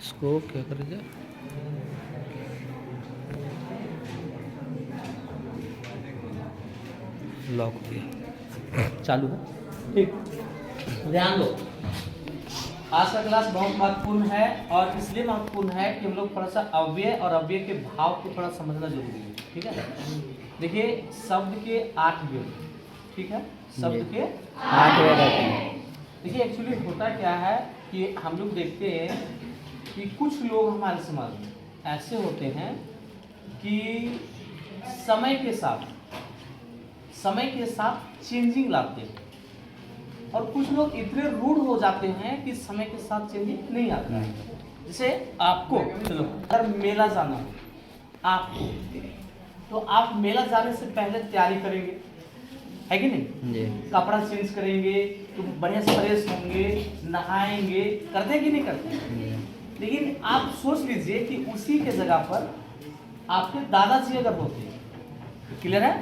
इसको क्या करेंगे, लॉक किया, चालू है। ठीक, ध्यान दो, आज का क्लास बहुत महत्वपूर्ण है और इसलिए महत्वपूर्ण है कि हम लोग थोड़ा सा अव्यय और अव्यय के भाव को थोड़ा समझना जरूरी है। ठीक है, देखिए शब्द के 8 वेद, ठीक है, शब्द के 8 वेद आते हैं। देखिए एक्चुअली होता क्या है कि हम लोग देखते हैं कि कुछ लोग हमारे समाज में ऐसे होते हैं कि समय के साथ चेंजिंग लाते हैं, और कुछ लोग इतने रूढ़ हो जाते हैं कि समय के साथ चेंजिंग नहीं आता है। जैसे आपको चलो अगर मेला जाना हो आपको, तो आप मेला जाने से पहले तैयारी करेंगे, है कि नहीं जी। कपड़ा चेंज करेंगे, तो बढ़िया से फ्रेश होंगे, नहाएंगे, करते हैं कि नहीं करते हैं? लेकिन आप सोच लीजिए कि उसी के जगह पर आपके दादाजी अगर होते, क्लियर है,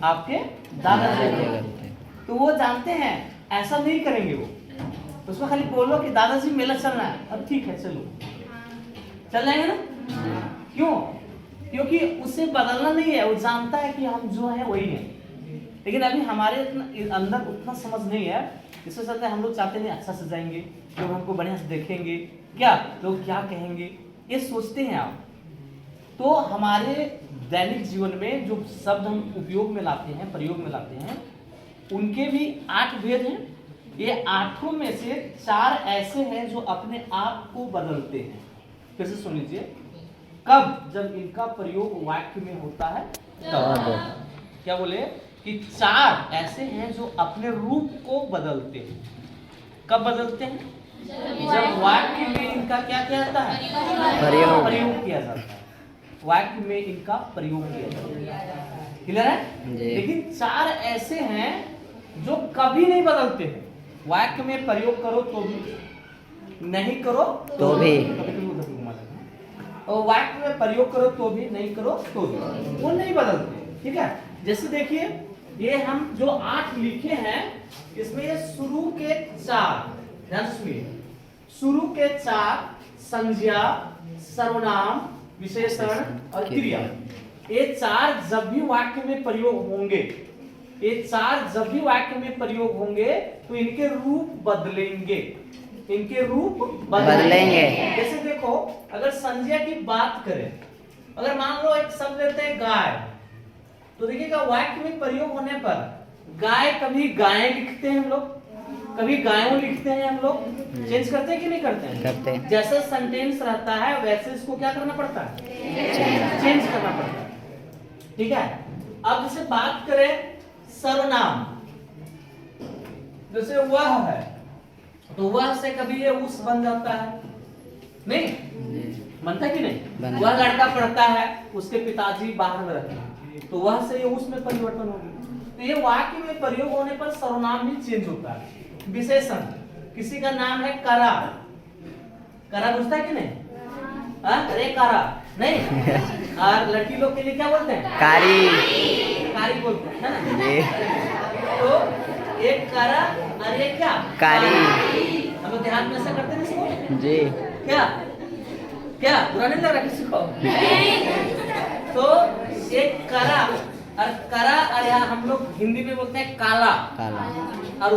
आपके दादाजी अगर होते, तो वो जानते हैं ऐसा नहीं करेंगे, वो उसमें खाली बोलो कि दादाजी मेला चलना है, अब ठीक है चलो, चल जाएंगे ना। क्यों? क्योंकि उसे बदलना नहीं है, वो जानता है कि हम जो है वही है। लेकिन अभी हमारे अंदर उतना समझ नहीं है, इससे चलते हम लोग चाहते नहीं अच्छा से जाएंगे, लोग हमको बढ़िया से देखेंगे, क्या लोग क्या कहेंगे, ये सोचते हैं आप। तो हमारे दैनिक जीवन में जो शब्द हम उपयोग में लाते हैं, प्रयोग में लाते हैं, उनके भी 8 भेद हैं। ये 8 में से 4 ऐसे हैं जो अपने आप को बदलते हैं। फिर से सुन लीजिए, कब? जब इनका प्रयोग वाक्य में होता है तब। क्या बोले कि 4 ऐसे हैं जो अपने रूप को बदलते हैं। कब बदलते हैं? जब वाक्य में इनका क्या किया जाता है? प्रयोग किया जाता है। वाक्य में इनका प्रयोग किया जाता है। क्लियर है? लेकिन 4 ऐसे हैं जो कभी नहीं बदलते हैं। वाक्य में प्रयोग करो तो भी, नहीं करो तो भी, और वाक्य में प्रयोग करो तो भी, नहीं करो तो भी, वो नहीं बदलते। ठीक है, जैसे देखिए ये हम जो 8 लिखे हैं, इसमें ये शुरू के 4, ध्यान से सुनिए, शुरू के 4 संज्ञा, सर्वनाम, विशेषण और क्रिया, ये 4 जब भी वाक्य में प्रयोग होंगे, ये 4 जब भी वाक्य में प्रयोग होंगे तो इनके रूप बदलेंगे, इनके रूप बदलेंगे। जैसे देखो, अगर संज्ञा की बात करें, अगर मान लो एक शब्द लेते हैं गाय, तो देखिएगा वाक्य में प्रयोग होने पर गाय, कभी गायें लिखते हैं हम लोग, कभी गायों लिखते हैं हम लोग, चेंज करते हैं कि नहीं करते हैं? करते हैं। जैसा सेंटेंस रहता है वैसे इसको क्या करना पड़ता है? चेंज करना पड़ता है। ठीक है, अब जैसे बात करें सर्वनाम, जैसे वह है, तो वह से कभी ये उस बन जाता है, नहीं बनता कि नहीं? वह लड़का पढ़ता है, उसके पिताजी बाहर में रहते हैं, तो वह से ये उस में परिवर्तन होगी। तो ये वाक्य में प्रयोग होने पर सर्वनाम भी चेंज होता है। विशेषण, किसी का नाम है करा, करा बुझता है कि नहीं? अरे करा नहीं, और लड़की लोग के लिए क्या बोलते हैं? कारी, कारी बोलते हैं, है ना? तो एक करा और एक क्या? कारी। हम लोग ध्यान में ऐसा करते हैं इसको जी। क्या क्या बुरा नहीं लग रहा किसी को? तो एक करा और करा, और यहाँ हम लोग हिंदी में बोलते हैं काला, काला, और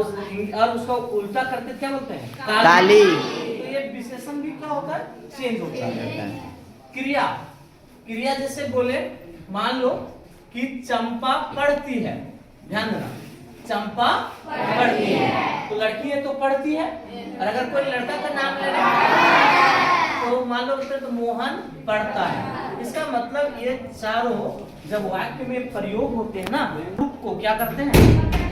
उसको उल्टा करके क्या बोलते हैं? काली। तो ये विशेषण भी क्या होता है? चेंज होता है। क्रिया, क्रिया जैसे बोले, मान लो कि चंपा पढ़ती है, ध्यान देना, चंपा पढ़ती है, तो लड़की है तो पढ़ती है, और अगर कोई लड़का का नाम लेना तो मान लो तो मोहन पढ़ता है। इसका मतलब ये चारों जब वाक्य में प्रयोग होते हैं ना, रूप को क्या करते हैं?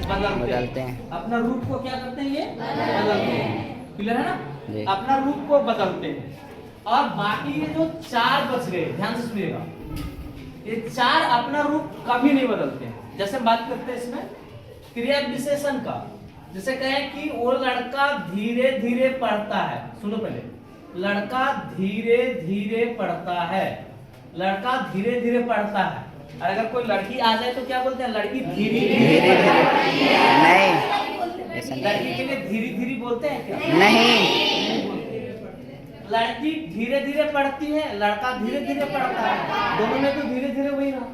बदलते हैं। अपना रूप को क्या करते हैं? ये बदलते हैं। क्लियर है ना? अपना रूप को बदलते हैं। और बाकी ये जो 4 बच गए, ध्यान से सुनिएगा, ये 4 अपना रूप कभी नहीं बदलते हैं। जैसे बात करते हैं इसमें क्रिया विशेषण का, जैसे कहें कि वो लड़का धीरे धीरे पढ़ता है, सुनो पहले, लड़का धीरे धीरे पढ़ता है, लड़का धीरे धीरे पढ़ता है। और अगर कोई लड़की आ जाए तो क्या बोलते हैं? लड़की धीरे धीरे नहीं, लड़की के लिए धीरे धीरे बोलते हैं क्या? नहीं, लड़की धीरे धीरे पढ़ती है, लड़का धीरे धीरे पढ़ता है, दोनों में तो धीरे धीरे वही रहा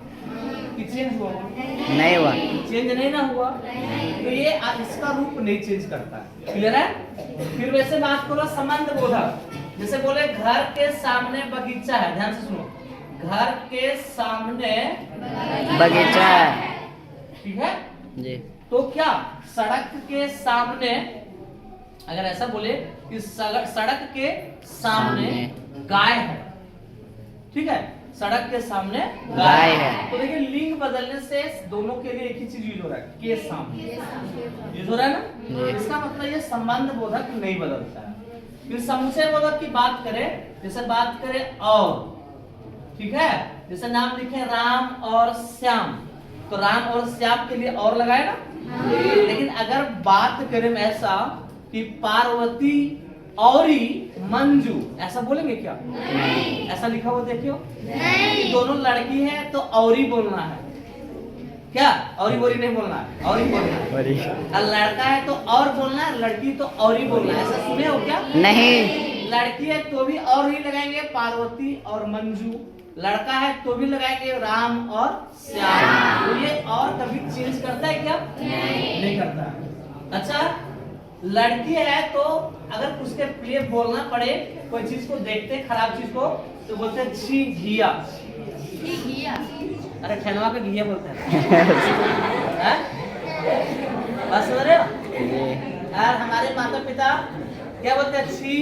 कि चेंज हुआ नहीं हुआ। चेंज नहीं ना हुआ, तो ये इसका रूप नहीं चेंज करता है। क्लियर है? फिर वैसे बात करो संबंध बोधक, जैसे बोले घर के सामने बगीचा है, ध्यान से सुनो, घर के सामने बगीचा है। ठीक है, जी। तो क्या सड़क के सामने, अगर ऐसा बोले कि सड़क के सामने गाय है, ठीक है, सड़क के सामने गाय है, तो देखिए लिंग बदलने से दोनों के लिए एक ही चीज यूज हो रहा है, के सामने यूज हो रहा है ना। इसका मतलब ये संबंध बोधक नहीं बदलता है। फिर समुच्चय बोधक की बात करें, जैसे बात करें और, ठीक है, जैसे नाम लिखे राम और श्याम, तो राम और श्याम के लिए और लगाए ना। लेकिन अगर बात करें ऐसा कि पार्वती औरी मंजू, ऐसा बोलेंगे क्या? नहीं। ऐसा लिखा हुआ देखियो, नहीं। दोनों लड़की है तो औरी बोलना है, क्या औरी बोरी नहीं बोलना है, औरी बोलना है। और लड़का है तो और बोलना है, लड़की तो औरी बोलना है, ऐसा सुने हो क्या? नहीं। लड़की है तो भी और ही लगाएंगे, पार्वती और मंजू। लड़का है तो भी लगाएंगे राम और श्याम। तो ये और कभी चेंज करता है क्या? नहीं करता है। अच्छा, लड़की है तो अगर उसके लिए बोलना पड़े, कोई चीज को देखते खराब चीज को, तो बोलते हैं छी घिया। अरे ठेनवा पे घिया बोलते हैं। बस समझ रहे हो? और हमारे माता पिता क्या बोलते हैं? छी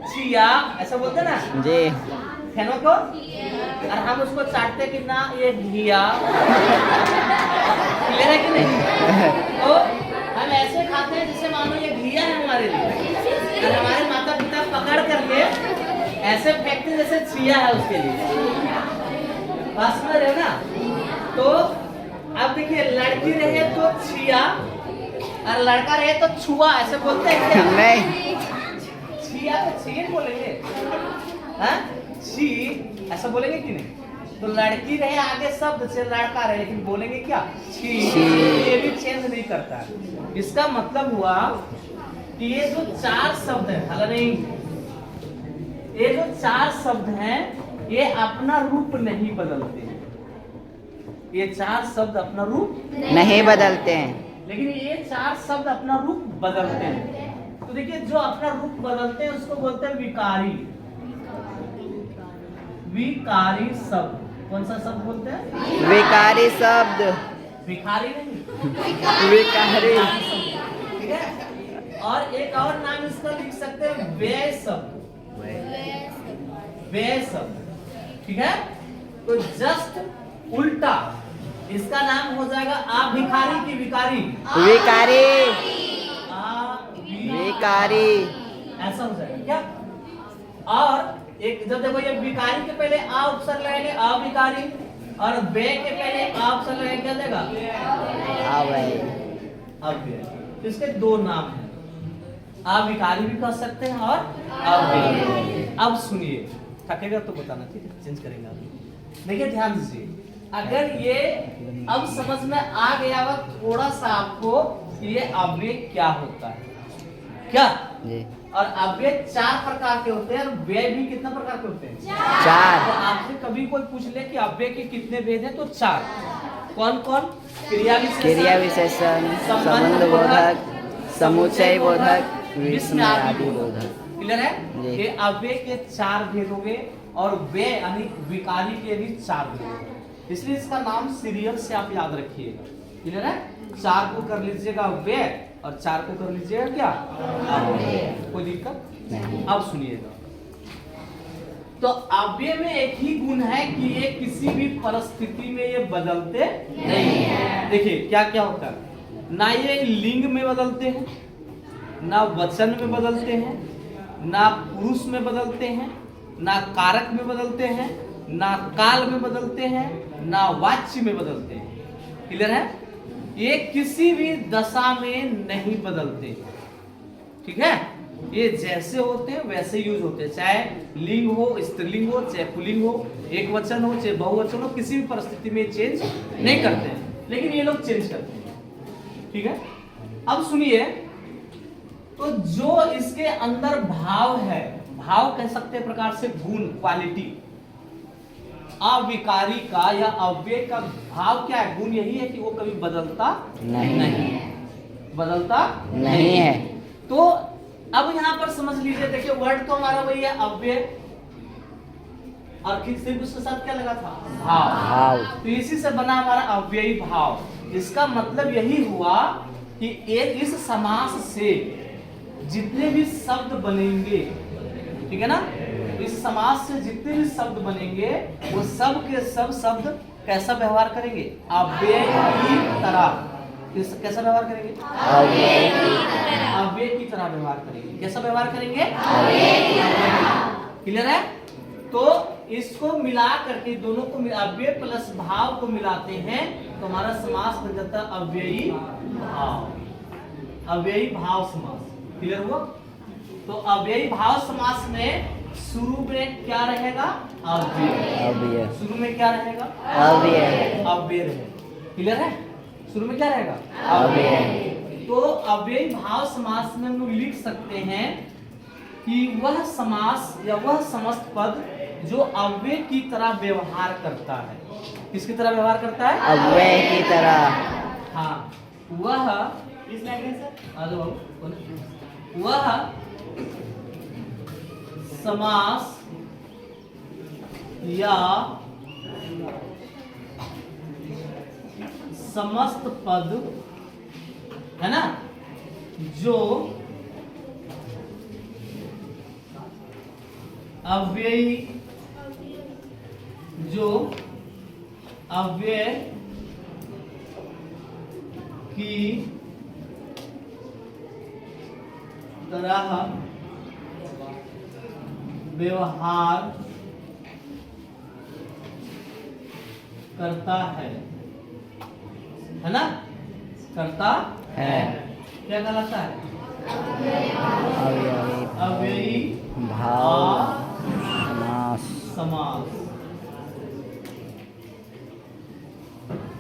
छिया, ऐसा बोलते हैं ना जी। ठेनवा को, और हम उसको चाटते कि ना ये घिया। क्लियर है कि नहीं? तो हम ऐसे खाते हैं जैसे मानो ये घिया है हमारे लिए, और हमारे माता पिता पकड़ करके ऐसे फेंकते जैसे छिया है उसके लिए। बात समझ रहे हो ना? तो अब देखिए, लड़की रहे तो छिया और लड़का रहे तो छुआ, ऐसे बोलते हैं क्या? नहीं। छिया तो छिए बोलेंगे, हाँ छी ऐसा बोलेंगे कि नहीं? तो लड़की रहे आगे शब्द से, लड़का रहे लेकिन बोलेंगे क्या? छी। ये भी चेंज नहीं करता है। इसका मतलब हुआ कि ये जो चार शब्द है, हालांकि नहीं, ये जो चार शब्द हैं ये अपना रूप नहीं बदलते। ये चार शब्द अपना रूप नहीं बदलते हैं, लेकिन ये चार शब्द अपना रूप बदलते हैं। तो देखिए, जो अपना रूप बदलते हैं उसको बोलते हैं विकारी। विकारी शब्द, कौन सा शब्द बोलते हैं? विकारी शब्द। भिखारी नहीं, विकारी। ठीक है। और एक और नाम इसका लिख सकते हैं, व्यय शब्द। व्यय शब्द, ठीक है। तो जस्ट उल्टा इसका नाम हो जाएगा आ भिखारी की विकारी। विकारी। विकारी, ऐसा हो जाएगा क्या? और एक जब देखो, ये विकारी के पहले आ उपसर्ग लगेंगे, अविकारी, और बे के पहले आ उपसर्ग लगेंगे, क्या देगा? अव्यय। तो इसके दो नाम हैं, अविकारी भी कह सकते हैं और अव्यय। अब सुनिए, थकेगा तो बताना, ठीक है, चेंज करेंगे अभी। देखिए ध्यान दीजिए, अगर ये अब समझ में आ गया हो थोड़ा सा आपको, ये अव्यय क्या होता है, क्या जी। और अव्यय चार प्रकार के होते हैं, और व्यय भी कितना प्रकार के होते हैं? चार। तो आपसे कभी कोई पूछ ले कि अव्यय के कितने भेद हैं, तो चार। कौन कौन? क्रिया विशेषण, संबंध बोधक, समुच्चय बोधक, विस्मय आदि बोधक। क्लियर है? ये अव्यय के चार भेद हो गए, और व्यय यानी विकारी के भी चार भेद हो गए। इसलिए इसका नाम सीरियल से आप याद रखिएगा। क्लियर है? चार को कर लीजिएगा व्यय और चार को कर लीजिएगा क्या? कोई दिक्कत नहीं। अब सुनिएगा, तो अव्यय में एक ही गुण है कि ये किसी भी परिस्थिति में ये बदलते नहीं है। देखिए क्या क्या होता है, ना ये लिंग में बदलते हैं, ना वचन में बदलते हैं, ना पुरुष में बदलते हैं, ना कारक में बदलते हैं, ना काल में बदलते हैं, ना वाच्य में बदलते हैं। क्लियर है? ये किसी भी दशा में नहीं बदलते, ठीक है। ये जैसे होते हैं वैसे यूज होते हैं, चाहे लिंग हो, स्त्रीलिंग हो, चाहे पुल्लिंग हो, एक वचन हो, चाहे बहुवचन हो, किसी भी परिस्थिति में चेंज नहीं करते हैं, लेकिन ये लोग चेंज करते हैं, ठीक है। अब सुनिए, तो जो इसके अंदर भाव है, भाव कह सकते हैं प्रकार से गुण, क्वालिटी। अविकारी का या अव्यय का भाव क्या है? गुण यही है कि वो कभी बदलता नहीं, बदलता नहीं है। तो अब यहाँ पर समझ लीजिए, देखिए वर्ड तो हमारा वही है अव्यय, और सिर्फ उसके साथ क्या लगा था? भाव। भाव। तो इसी से बना हमारा अव्ययी भाव। इसका मतलब यही हुआ कि एक इस समास से जितने भी शब्द बनेंगे, ठीक है ना, इस समास से जितने भी शब्द बनेंगे वो सब के सब शब्द कैसा व्यवहार करेंगे? अव्यय की तरह। कैसा व्यवहार करेंगे? अव्यय अव्यय की तरह व्यवहार करेंगे। कैसा व्यवहार करेंगे? क्लियर है? तो इसको मिला करके दोनों को अव्यय प्लस भाव को मिलाते हैं तो हमारा समास बन जाता है अव्ययी भाव। अव्ययी भाव समास। क्लियर हुआ? तो अव्ययी भाव समास में शुरू में क्या रहेगा? अव्यय। अव्यय। शुरू में क्या रहेगा? अव्यय। अव्यय रहेगा। क्लियर है? शुरू में क्या रहेगा? अव्यय। तो अव्ययी भाव समास में हम लोग लिख सकते हैं कि वह समास या वह समस्त पद जो अव्यय की तरह व्यवहार करता है। किसकी तरह व्यवहार करता है? अव्यय की तरह। हाँ, वह इस लाइन से आ जाओ बाबू। वह समास या समस्त पद है ना, जो अव्ययी, जो अव्यय की तरह व्यवहार करता है ना, करता है। क्या कहलाता है? अव्ययी अव्ययी भाव समास। समास।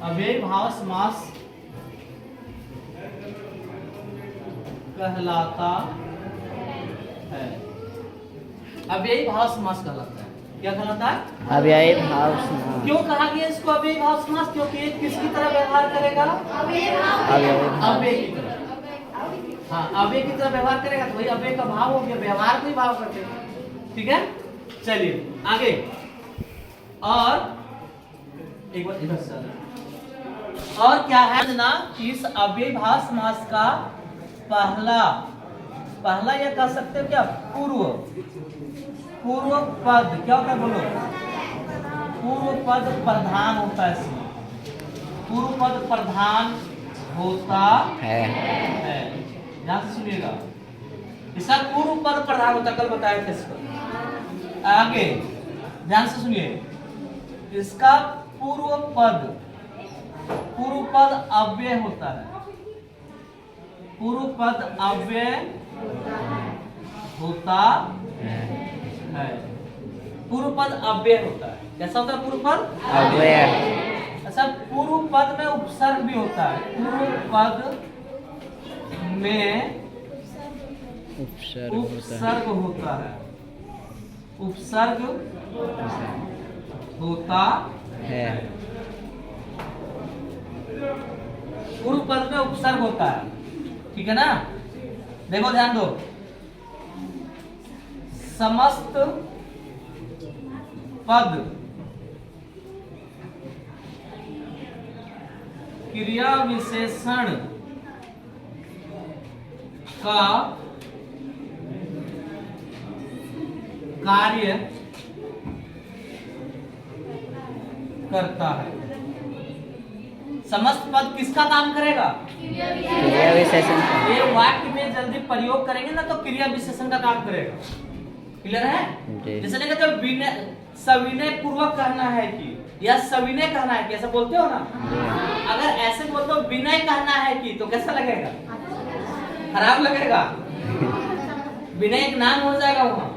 अव्ययी भाव समास कहलाता है। अव्ययी भाव समास कहलाता है। क्या कहलाता है? अव्ययी भाव समास। क्यों कहा गया इसको अव्ययी भाव समास? क्योंकि ये किसकी तरह व्यवहार करेगा? अव्ययी भाव। अव्यय की तरह। हाँ, अव्यय की तरह व्यवहार करेगा तो वही अव्यय का भाव हो गया। व्यवहार को ही भाव करते हैं। ठीक है, चलिए आगे। और एक बार इधर से और क्या है ना कि इस अव्ययी भाव समास का पहला या कह सकते हो क्या? पूर्व पद क्या होता है? बोलो। पूर्व पद प्रधान होता है इसमें। पूर्व पद प्रधान होता है। ध्यान से सुनिएगा, इसका पूर्व पद प्रधान होता है। कल बताया था इसको। आगे ध्यान से सुनिए, इसका पूर्व पद अव्यय होता है। पूर्व पद अव्यय होता है। पूर्व पद अव्यय होता है। कैसा होता है पूर्व पद? अव्यय। अच्छा, पूर्व पद में उपसर्ग भी होता है। पूर्व पद में उपसर्ग होता है। उपसर्ग होता है। पूर्व पद में उपसर्ग होता है। ठीक है ना? देखो ध्यान दो, समस्त पद क्रिया विशेषण का कार्य करता है। समस्त पद किसका काम करेगा? क्रिया विशेषण का। ये वाक्य में जल्दी प्रयोग करेंगे ना तो क्रिया विशेषण का काम करेगा। क्लियर है? जी। जैसे नहीं कहते विनय, सविनय पूर्वक कहना है कि, या सविनय कहना है कि, ऐसा बोलते हो ना? अगर ऐसे बोलते हो विनय कहना है कि, तो कैसा लगेगा? खराब लगेगा। विनय एक नाम हो जाएगा वहां,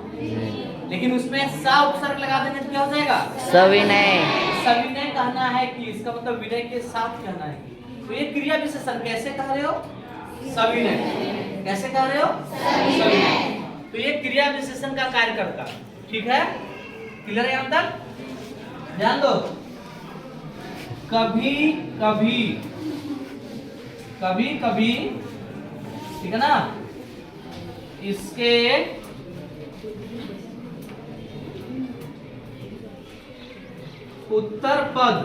लेकिन उसमें सा उपसर्ग लगा देंगे तो क्या हो जाएगा? सविनय। सविनय कहना है कि, इसका मतलब विनय के साथ कहना है कि। तो ये क्रिया विशेषण कैसे कह रहे हो? सविनय। कैसे कह रहे हो? सविनय। तो ये क्रिया क्रिया विशेषण का कार्य करता। ठीक है, क्लियर है यहाँ तक? ध्यान दो, कभी कभी, कभी कभी, ठीक है ना, इसके उत्तर पद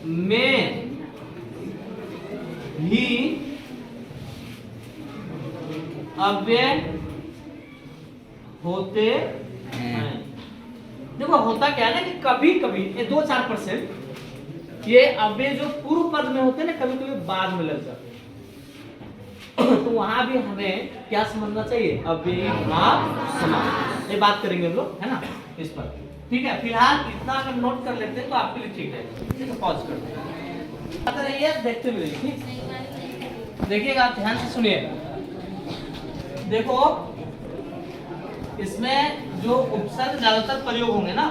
में ही अव्यय होते हैं। देखो होता क्या है ना कि कभी कभी ये 2-4% ये अव्यय जो पूर्व पद में होते हैं ना, कभी कभी बाद में लग जाते हैं। तो वहां भी हमें क्या समझना चाहिए? अव्ययी भाव समास। ये बात करेंगे हम लोग, है ना, इस पर। ठीक है, फिलहाल इतना अगर नोट कर लेते हैं तो आपके लिए ठीक है। तो पॉज कर दो, देखते हुए ठीक, देखिएगा, आप ध्यान से सुनिए। देखो इसमें जो उपसर्ग ज्यादातर प्रयोग होंगे ना,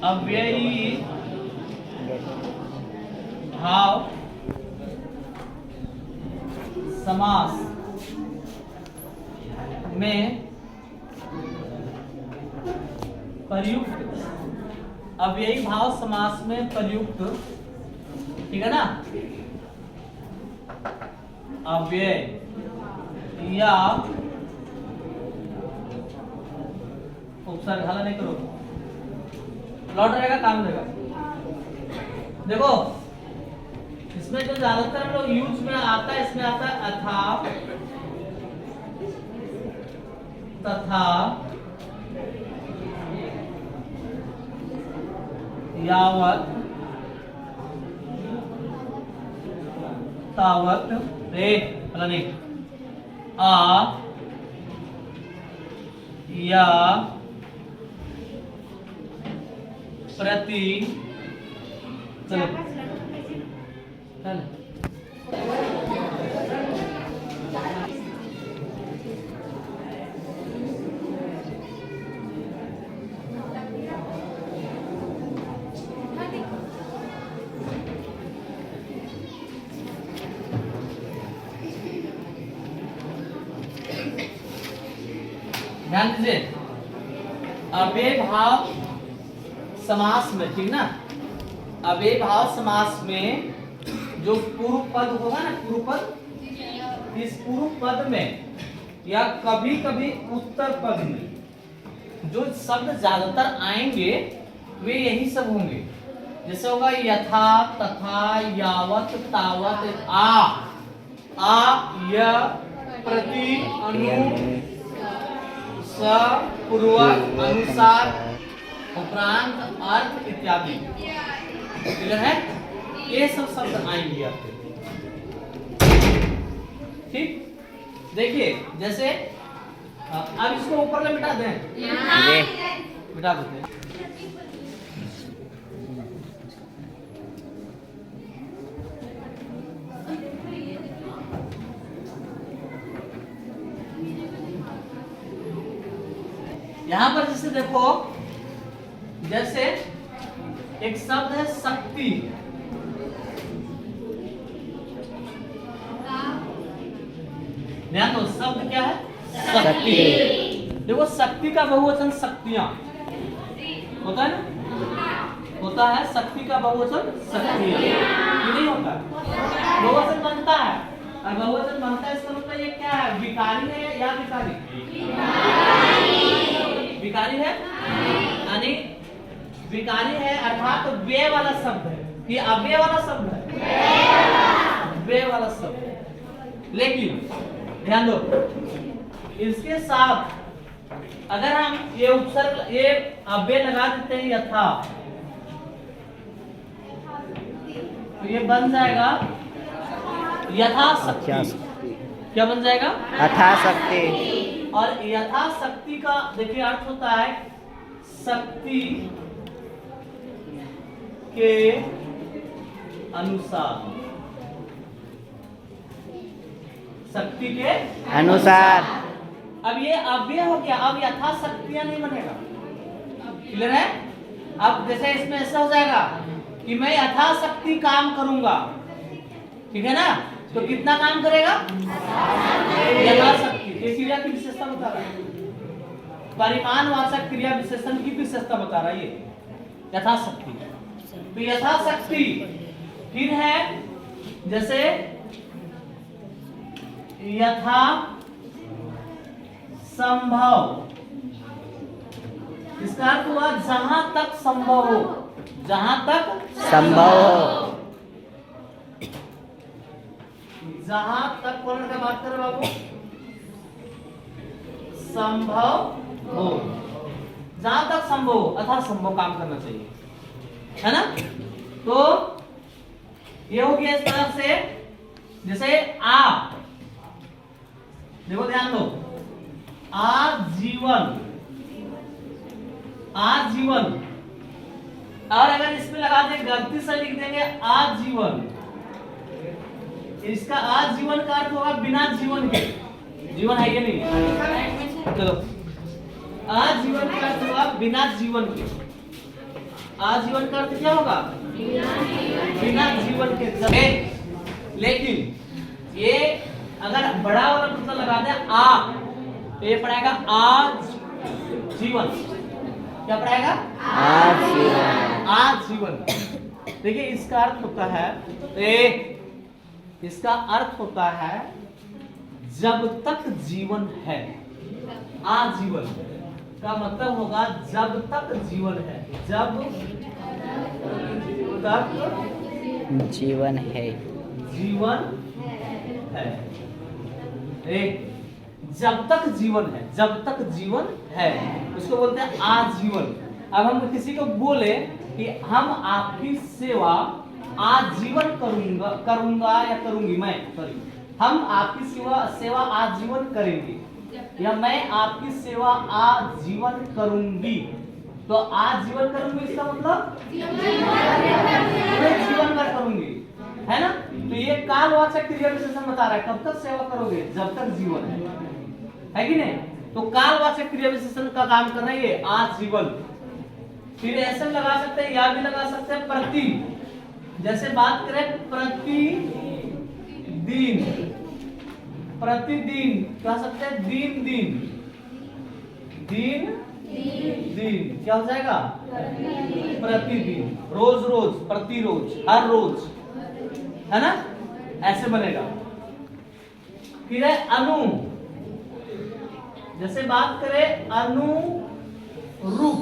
अव्ययी भाव समास में प्रयुक्त, अव्ययी भाव समास में प्रयुक्त, ठीक है ना, अव्यय या उपसर्ग, हाला नहीं करो, लौट रहेगा, काम देगा। देखो इसमें जो ज्यादातर लोग यूज में आता है, इसमें आता है अथा, तथा, यावत, तावत, रे वाला नहीं, आ, या, प्रति, चलो चल। ध्यान दीजिए, अव्यय भाव समास में, ठीक ना, अव्यय भाव समास में जो पूर्व पद होगा ना, पूर्व पद, इस पूर्व पद में या कभी कभी उत्तर पद में जो शब्द ज्यादातर आएंगे वे यही सब होंगे। जैसे होगा यथा, तथा, यावत, तावत, आ, य, प्रति, अनु, स, पूर्वक, अनुसार, उपरांत, अर्थ इत्यादि। क्लियर है? ये सब शब्द आएंगे आपके। ठीक, देखिए जैसे अब इसको ऊपर में मिटा दें, मिटा देते हैं। यहां पर जैसे देखो, जैसे एक शब्द है शक्ति, ध्यान दो, शब्द क्या है? शक्ति। देखो शक्ति का बहुवचन शक्तियां होता है ना, होता है शक्ति का बहुवचन शक्तियां, ये नहीं होता, बहुवचन बनता है। और बहुवचन बनता है इसका मतलब ये क्या है? विकारी है या विकारी? विकारी है, यानी विकारी है अर्थात तो वे वाला शब्द है कि अव्यय वाला शब्द है, वे वाला शब्द है। लेकिन ध्यान दो, इसके साथ अगर हम ये उपसर्ग, ये अव्यय लगा देते हैं यथा, तो ये बन जाएगा यथाशक्ति। क्या बन जाएगा? यथाशक्ति। और यथाशक्ति का देखिए अर्थ होता है शक्ति के अनुसार, शक्ति के अनुसार। अब ये अव्यय हो गया, अब यथाशक्तियां नहीं बनेगा। क्लियर है? अब जैसे इसमें ऐसा हो जाएगा कि मैं यथाशक्ति काम करूंगा, ठीक है ना, तो कितना काम करेगा? यथाशक्ति। ये क्रिया की विशेषता बता रहा है, परिमाणवाचक क्रिया विशेषण की विशेषता बता रहा है ये यथाशक्ति। तो यथाशक्ति फिर है जैसे यथा संभव, इसका अर्थ हुआ जहां तक संभव हो, जहां तक संभव हो। जहां तक कौन का बात कर रहे बाबू? संभव हो, जहां तक संभव हो अथवा संभव काम करना चाहिए, है ना। तो ये हो गया इस तरफ से। जैसे आप देखो, ध्यान दो, आजीवन, आजीवन। और अगर इसमें लगा दें, गलती से लिख देंगे आजीवन, इसका आजीवन का अर्थ होगा बिना जीवन के। जीवन है कि नहीं? चलो, आजीवन का अर्थ होगा बिना जीवन के। आजीवन का अर्थ क्या होगा? बिना जीवन के। लेकिन ये अगर बड़ा वाला मतलब लगा दे आ, तो ये पड़ेगा आज जीवन। क्या पड़ेगा? आजीवन। आजीवन। देखिए इसका अर्थ होता है, इसका अर्थ होता है जब तक जीवन है। आजीवन का मतलब होगा जब तक जीवन है, जब तक जीवन है। जीवन है। एक जब तक जीवन है, जब तक जीवन है उसको बोलते हैं आजीवन। अब हम किसी को बोले कि हम आपकी सेवा आजीवन करूंगा या करूंगी, मैं सॉरी, हम आपकी सेवा आजीवन करेंगे, या मैं आपकी सेवा आजीवन करूंगी। तो आजीवन करूंगी इसका मतलब मैं जीवन भर करूंगी, है ना। तो ये कालवाचक क्रिया विशेषण बता रहा है, कब तक सेवा करोगे? जब तक जीवन है कि नहीं। तो कालवाचक क्रिया विशेषण का काम कर रहा है ये आजीवन। फिर ऐसे लगा सकते हैं, या भी लगा सकते हैं प्रति। जैसे बात करें प्रतिदिन, प्रतिदिन कह सकते हैं दिन दिन, दिन दिन क्या हो जाएगा? प्रतिदिन, रोज रोज, प्रतिरोज, हर रोज, है ना, ऐसे बनेगा। फिर है अनु, जैसे बात करें अनुरूप,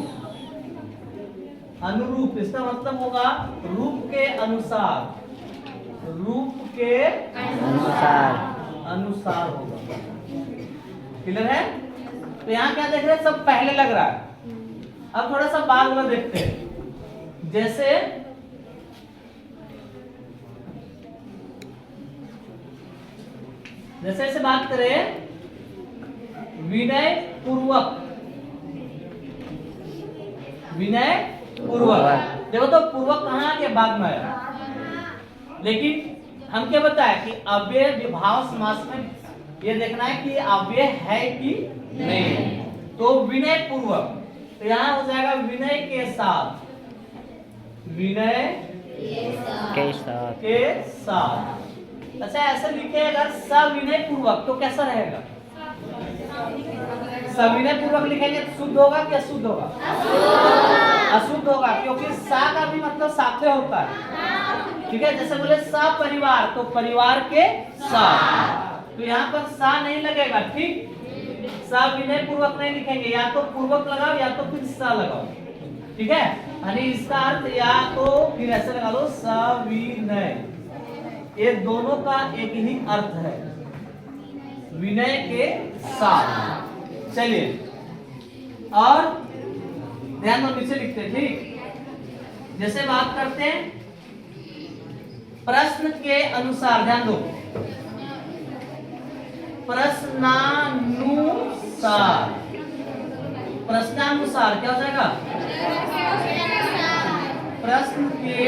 अनुरूप इसका मतलब होगा रूप के अनुसार, रूप के अनुसार, अनुसार होगा। क्लियर है? तो यहाँ क्या देख रहे हैं? सब पहले लग रहा है। अब थोड़ा सा बाद में देखते हैं। जैसे जैसे बात करें विनय पूर्वक, विनय पूर्वक। देखो तो पूर्वक कहाँ आ गया? बाद में आया। लेकिन हम क्या बताया कि अव्यय विभाव समास में ये देखना है कि अव्यय है कि नहीं। तो विनय पूर्वक, तो यहाँ हो जाएगा विनय के साथ, विनय के साथ, के साथ। अच्छा ऐसे लिखे अगर सविनय पूर्वक तो कैसा रहेगा? सविनय पूर्वक लिखेंगे तो शुद्ध होगा कि अशुद्ध होगा? अशुद्ध होगा, क्योंकि सा का भी मतलब साथे होता है। ठीक है, जैसे बोले सपरिवार तो परिवार के साथ, तो यहाँ पर सा नहीं लगेगा। ठीक, सविनय पूर्वक नहीं लिखेंगे, या तो पूर्वक लगाओ या तो फिर सा लगाओ। ठीक है, यानी इसका अर्थ या तो फिर ऐसे लगा लो सविनय, ये दोनों का एक ही अर्थ है, विनय के साथ। चलिए और ध्यान दो, नीचे लिखते हैं। ठीक, जैसे बात करते हैं प्रश्न के अनुसार, ध्यान दो, प्रश्नानुसार, प्रश्नानुसार क्या हो जाएगा? प्रश्न के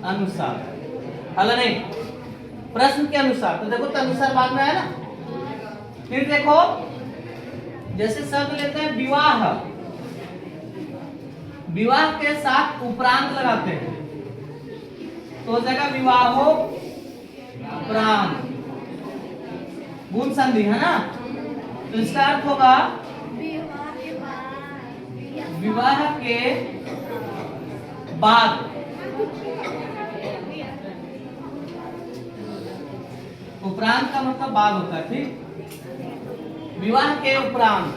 अनुसार, हल नहीं, प्रश्न के अनुसार। तो देखो तो अनुसार बाद में है ना। फिर देखो जैसे शब्द लेते हैं विवाह, विवाह के साथ उपरांत लगाते हैं, तो हो जाएगा विवाहो उपरांत, गुण संधि है ना। तो इसका अर्थ होगा विवाह के बाद। उपरांत का मतलब बाद होता है, ठीक। विवाह के उपरांत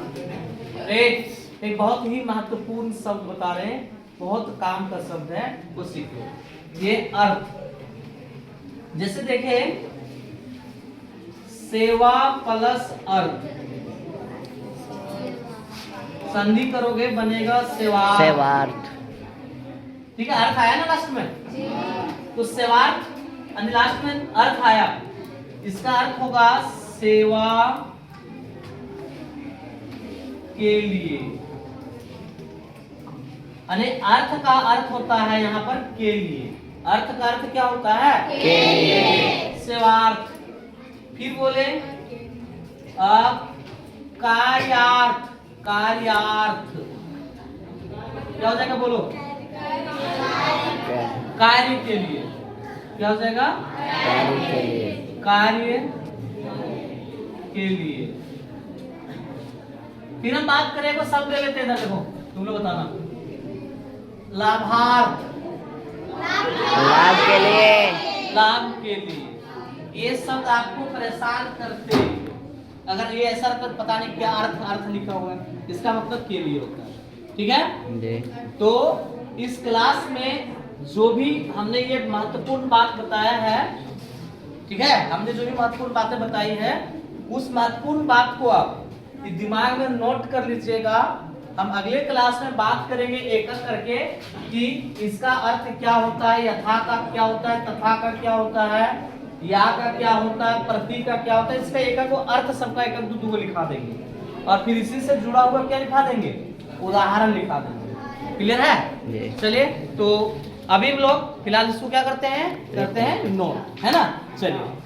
एक बहुत ही महत्वपूर्ण शब्द बता रहे हैं, बहुत काम का शब्द है, वो सीखो। ये अर्थ, जैसे देखें सेवा प्लस अर्थ, संधि करोगे बनेगा सेवार्थ। सेवार्थ। ठीक है, अर्थ आया ना लास्ट में, तो सेवार्थ और लास्ट में अर्थ आया। इसका अर्थ होगा सेवा के लिए, यानी अर्थ का अर्थ होता है यहाँ पर के लिए। अर्थ का अर्थ क्या होता है? के लिए। सेवार्थ। फिर बोले कार्यार्थ। कार्यार्थ क्या हो जाएगा, बोलो? कार्य के लिए। क्या हो जाएगा? कार्य के लिए। कार्य के लिए। फिर हम बात करें, शब्द ले लेते हैं, देखो तुम लोग बताना। लाभार्थ, लाभ के लिए। लाभ के लिए। ये शब्द आपको परेशान करते, अगर ये ऐसा पता नहीं क्या अर्थ लिखा हुआ है, इसका मतलब के लिए होता है, ठीक है जी। तो इस क्लास में जो भी हमने ये महत्वपूर्ण बात बताया है, ठीक है, हमने जो भी महत्वपूर्ण बातें बताई है, उस महत्वपूर्ण बात को आप दिमाग में नोट कर लीजिएगा। हम अगले क्लास में बात करेंगे एक एक करके कि इसका अर्थ क्या होता है, यथा का क्या होता है, तथा का क्या होता है, या का क्या होता है, प्रति का क्या होता है। इसका एक एक अर्थ सबका एक एक दो लिखा देंगे, और फिर इसी से जुड़ा हुआ क्या लिखा देंगे, उदाहरण लिखा देंगे। क्लियर है? चलिए, तो अभी हम लोग फिलहाल इसको क्या करते हैं नोट, है ना। चलिए।